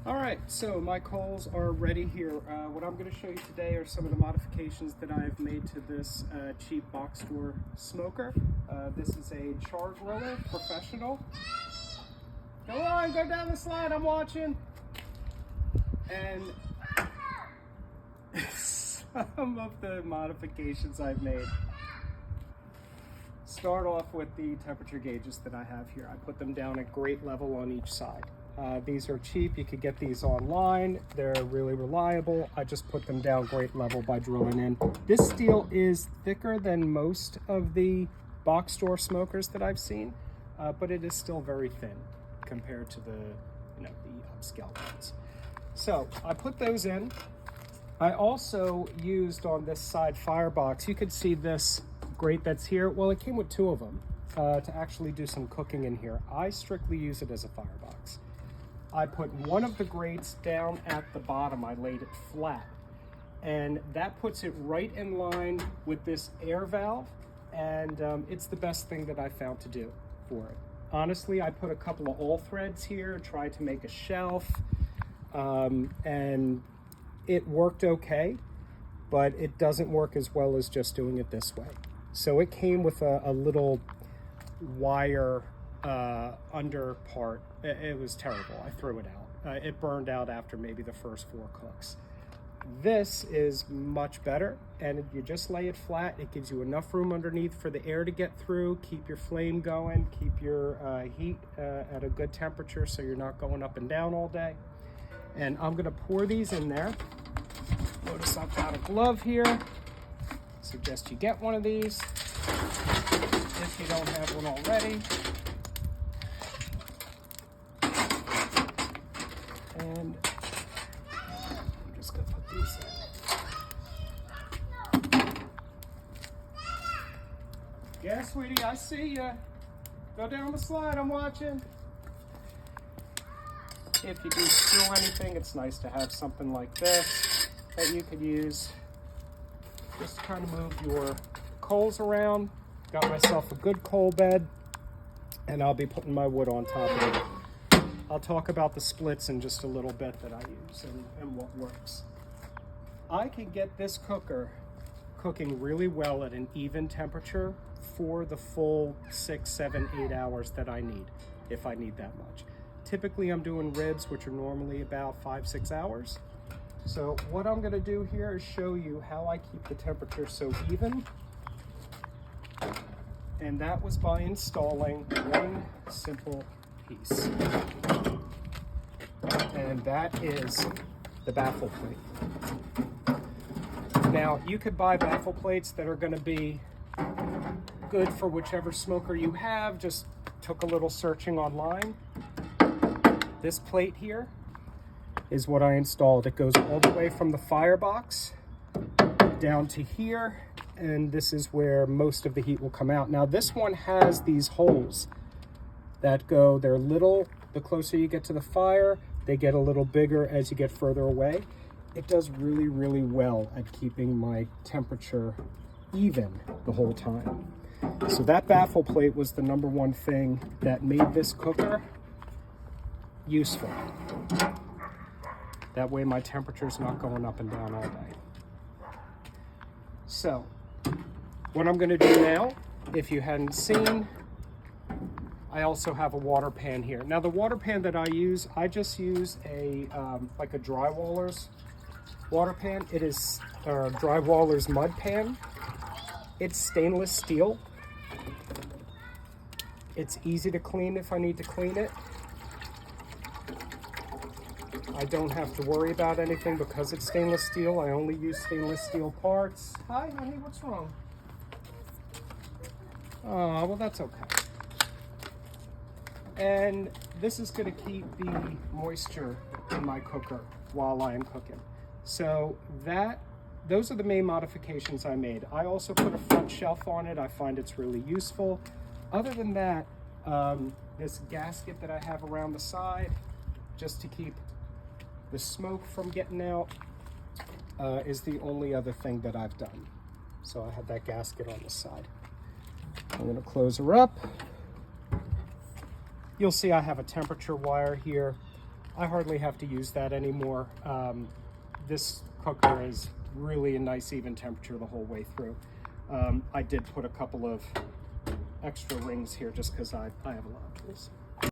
All right, so my coals are ready here. What I'm going to show you today are some of the modifications that I've made to this cheap box store smoker. This is a char griller professional. Go on, go down the slide, I'm watching. And some of the modifications I've made start off with the temperature gauges that I have here. I put them down at grate level on each side. These are cheap, you could get these online. They're really reliable. I just put them down grate level by drilling in. This steel is thicker than most of the box store smokers that I've seen, but it is still very thin compared to the upscale ones. So I put those in. I also used on this side firebox, you could see this grate that's here. Well, it came with two of them to actually do some cooking in here. I strictly use it as a firebox. I put one of the grates down at the bottom. I laid it flat, and that puts it right in line with this air valve, and it's the best thing that I found to do for it. Honestly, I put a couple of all threads here, tried to make a shelf, and it worked okay, but it doesn't work as well as just doing it this way. So it came with a little wire under part. It was terrible. I threw it out. It burned out after maybe the first 4 cooks. This is much better, and you just lay it flat. It gives you enough room underneath for the air to get through, keep your flame going, keep your heat at a good temperature so you're not going up and down all day. And I'm gonna pour these in there. Notice I've got a glove here. Suggest you get one of these if you don't have one already. And I'm just gonna put these in. Yeah, sweetie, I see ya. Go down the slide, I'm watching. If you do spill anything, it's nice to have something like this that you could use. Just kind of move your coals around. Got myself a good coal bed, and I'll be putting my wood on top of it. I'll talk about the splits in just a little bit that I use and what works. I can get this cooker cooking really well at an even temperature for the full 6, 7, 8 hours that I need, if I need that much. Typically I'm doing ribs, which are normally about 5, 6 hours. So what I'm gonna do here is show you how I keep the temperature so even. And that was by installing one simple piece. And that is the baffle plate. Now, you could buy baffle plates that are gonna be good for whichever smoker you have. Just took a little searching online. This plate here is what I installed. It goes all the way from the firebox down to here, and this is where most of the heat will come out. Now this one has these holes that go, they're little, the closer you get to the fire, they get a little bigger as you get further away. It does really, really well at keeping my temperature even the whole time. So that baffle plate was the #1 thing that made this cooker useful. That way my temperature's not going up and down all day. So, what I'm gonna do now, if you hadn't seen, I also have a water pan here. Now the water pan that I use, I just use a like a Drywaller's water pan. It is Drywaller's mud pan. It's stainless steel. It's easy to clean if I need to clean it. I don't have to worry about anything because it's stainless steel. I only use stainless steel parts. Hi, honey, what's wrong? Oh, well, that's okay. And this is going to keep the moisture in my cooker while I am cooking. So those are the main modifications I made. I also put a front shelf on it. I find it's really useful. Other than that, this gasket that I have around the side, just to keep the smoke from getting out, is the only other thing that I've done. So I have that gasket on the side. I'm going to close her up. You'll see I have a temperature wire here. I hardly have to use that anymore. This cooker is really a nice even temperature the whole way through. I did put a couple of extra rings here just because I have a lot of tools.